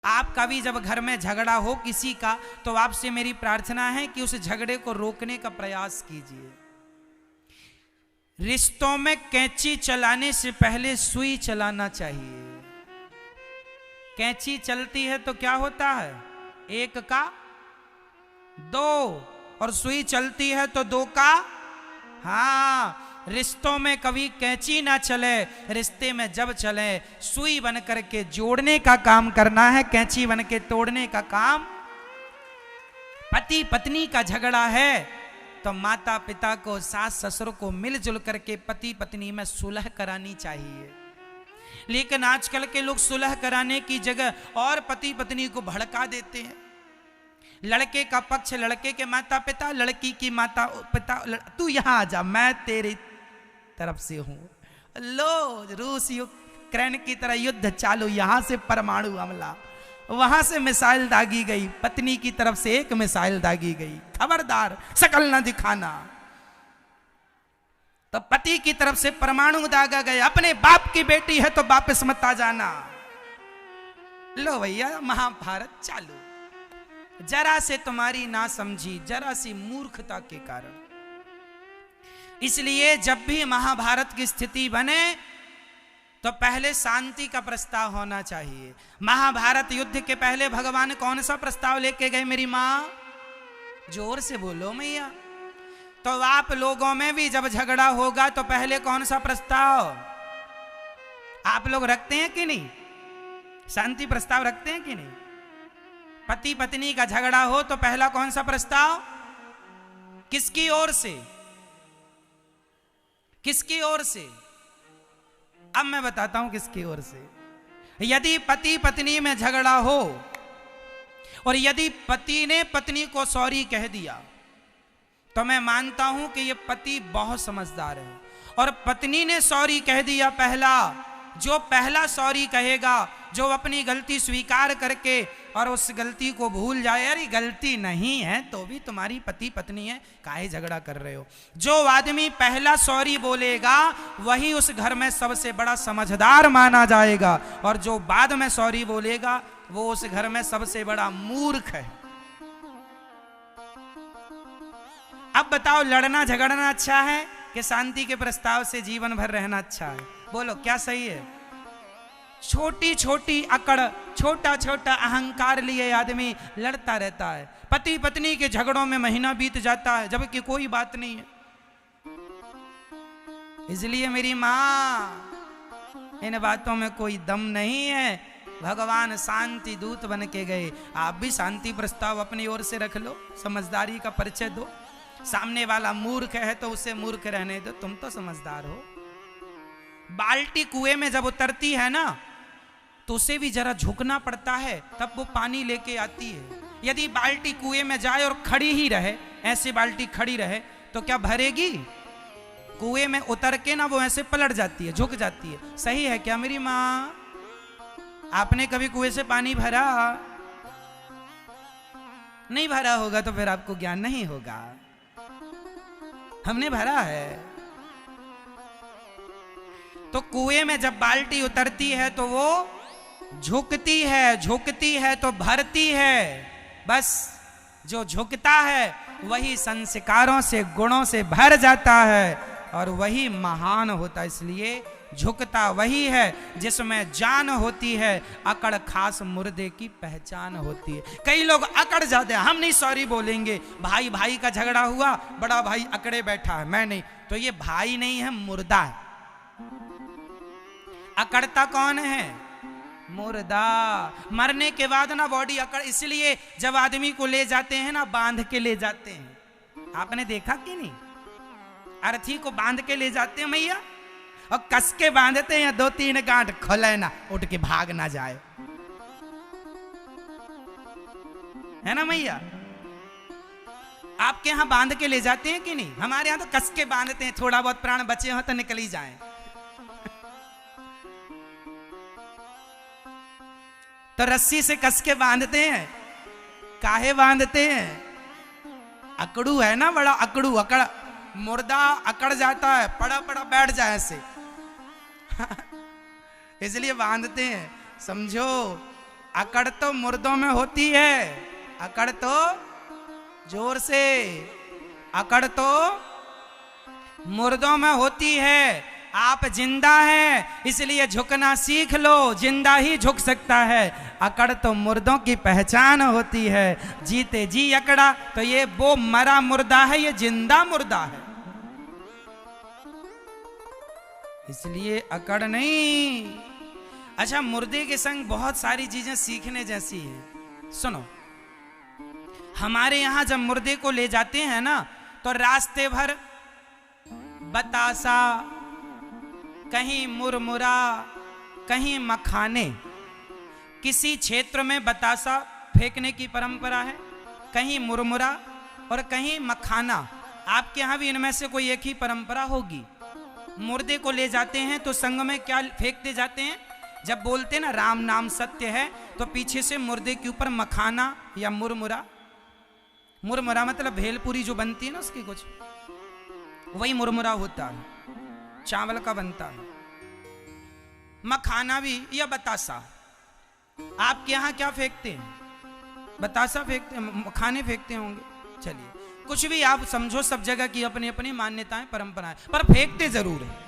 आपका भी जब घर में झगड़ा हो किसी का, तो आपसे मेरी प्रार्थना है कि उस झगड़े को रोकने का प्रयास कीजिए। रिश्तों में कैंची चलाने से पहले सुई चलाना चाहिए। कैंची चलती है तो क्या होता है, एक का दो, और सुई चलती है तो दो का। हाँ, रिश्तों में कभी कैंची ना चले, रिश्ते में जब चले सुई बन करके जोड़ने का काम करना है, कैंची बन के तोड़ने का काम। पति पत्नी का झगड़ा है तो माता पिता को, सास ससुर को मिलजुल करके पति पत्नी में सुलह करानी चाहिए। लेकिन आजकल के लोग सुलह कराने की जगह और पति पत्नी को भड़का देते हैं। लड़के का पक्ष लड़के के माता पिता, लड़की की माता पिता, तू यहां आ जा, मैं तेरी तरफ से हूं। लो, रूस यूक्रेन की तरह युद्ध चालू, यहां से परमाणु हमला, वहां से मिसाइल दागी गई, पत्नी की तरफ से एक मिसाइल दागी गई, खबरदार शकल न दिखाना। तो पति की तरफ से परमाणु दागा गया, अपने बाप की बेटी है तो वापस मत आ जाना। लो भैया, महाभारत चालू। जरा से तुम्हारी ना समझी, जरा सी मूर्खता के कारण। इसलिए जब भी महाभारत की स्थिति बने तो पहले शांति का प्रस्ताव होना चाहिए। महाभारत युद्ध के पहले भगवान कौन सा प्रस्ताव लेके गए मेरी मां? जोर से बोलो मैया। तो आप लोगों में भी जब झगड़ा होगा तो पहले कौन सा प्रस्ताव आप लोग रखते हैं कि नहीं? शांति प्रस्ताव रखते हैं कि नहीं? पति पत्नी का झगड़ा हो तो पहला कौन सा प्रस्ताव? किसकी ओर से? किसकी ओर से? अब मैं बताता हूं किसकी ओर से। यदि पति पत्नी में झगड़ा हो और यदि पति ने पत्नी को सॉरी कह दिया तो मैं मानता हूं कि यह पति बहुत समझदार है। और पत्नी ने सॉरी कह दिया पहला, जो पहला सॉरी कहेगा, जो अपनी गलती स्वीकार करके और उस गलती को भूल जाए, अरे गलती नहीं है तो भी तुम्हारी पति पत्नी है, काहे झगड़ा कर रहे हो, जो आदमी पहला सॉरी बोलेगा वही उस घर में सबसे बड़ा समझदार माना जाएगा, और जो बाद में सॉरी बोलेगा वो उस घर में सबसे बड़ा मूर्ख है। अब बताओ, लड़ना झगड़ना अच्छा है कि शांति के प्रस्ताव से जीवन भर रहना अच्छा है? बोलो क्या सही है? छोटी छोटी अकड़, छोटा छोटा अहंकार लिए आदमी लड़ता रहता है। पति पत्नी के झगड़ों में महीना बीत जाता है जबकि कोई बात नहीं है। इसलिए मेरी मां, इन बातों में कोई दम नहीं है। भगवान शांति दूत बन के गए। आप भी शांति प्रस्ताव अपनी ओर से रख लो, समझदारी का परिचय दो। सामने वाला मूर्ख है तो उसे मूर्ख रहने दो, तुम तो समझदार हो। बाल्टी कुएं में जब उतरती है ना तो उसे भी जरा झुकना पड़ता है, तब वो पानी लेके आती है। यदि बाल्टी कुएं में जाए और खड़ी ही रहे, ऐसे बाल्टी खड़ी रहे, तो क्या भरेगी? कुएं में उतर के ना वो ऐसे पलट जाती है, झुक जाती है। सही है क्या मेरी मां? आपने कभी कुएं से पानी भरा? नहीं भरा होगा तो फिर आपको ज्ञान नहीं होगा। हमने भरा है। तो कुएं में जब बाल्टी उतरती है तो वो झुकती है, झुकती है तो भरती है। बस जो झुकता है वही संस्कारों से, गुणों से भर जाता है और वही महान होता है। इसलिए झुकता वही है जिसमें जान होती है, अकड़ खास मुर्दे की पहचान होती है। कई लोग अकड़ जाते हैं, हम नहीं सॉरी बोलेंगे। भाई भाई का झगड़ा हुआ, बड़ा भाई अकड़े बैठा है, मैं नहीं, तो ये भाई नहीं है, मुर्दा है। अकड़ता कौन है? मुर्दा। मरने के बाद ना बॉडी अकड़, इसलिए जब आदमी को ले जाते हैं ना, बांध के ले जाते हैं। आपने देखा कि नहीं? अर्थी को बांध के ले जाते हैं मैया, और कस के बांधते हैं, 2-3 गांठ खोले ना, उठ के भाग ना जाए, है ना मैया? आपके यहां बांध के ले जाते हैं कि नहीं? हमारे यहां तो कस के बांधते हैं, थोड़ा बहुत प्राण बचे हो तो निकल ही जाए। तो रस्सी से कस के बांधते हैं। काहे बांधते हैं? अकड़ू है ना, बड़ा अकड़ू, अकड़, मुर्दा अकड़ जाता है, पड़ा पड़ा बैठ जाए ऐसे इसलिए बांधते हैं। समझो, अकड़ तो मुर्दों में होती है, अकड़ तो जोर से, अकड़ तो मुर्दों में होती है। आप जिंदा हैं इसलिए झुकना सीख लो, जिंदा ही झुक सकता है। अकड़ तो मुर्दों की पहचान होती है, जीते जी अकड़ा तो ये वो मरा मुर्दा है, ये जिंदा मुर्दा है। इसलिए अकड़ नहीं। अच्छा, मुर्दे के संग बहुत सारी चीजें सीखने जैसी है। सुनो, हमारे यहां जब मुर्दे को ले जाते हैं ना तो रास्ते भर बतासा, कहीं मुरमुरा, कहीं मखाने। किसी क्षेत्र में बतासा फेंकने की परंपरा है, कहीं मुरमुरा और कहीं मखाना। आपके यहां भी इनमें से कोई एक ही परंपरा होगी। मुर्दे को ले जाते हैं तो संग में क्या फेंकते जाते हैं? जब बोलते ना राम नाम सत्य है तो पीछे से मुर्दे के ऊपर मखाना या मुरमुरा, मुरमुरा मतलब भेलपुरी जो बनती है ना उसकी कुछ, वही मुरमुरा होता है, चावल का बनता है। मखाना भी या बतासा। आपके यहां क्या फेंकते हैं? बतासा फेंकते हैं, मखाने फेंकते होंगे। चलिए, कुछ भी आप समझो, सब जगह की अपनी अपनी मान्यताएं परंपराएं, पर फेंकते जरूर है।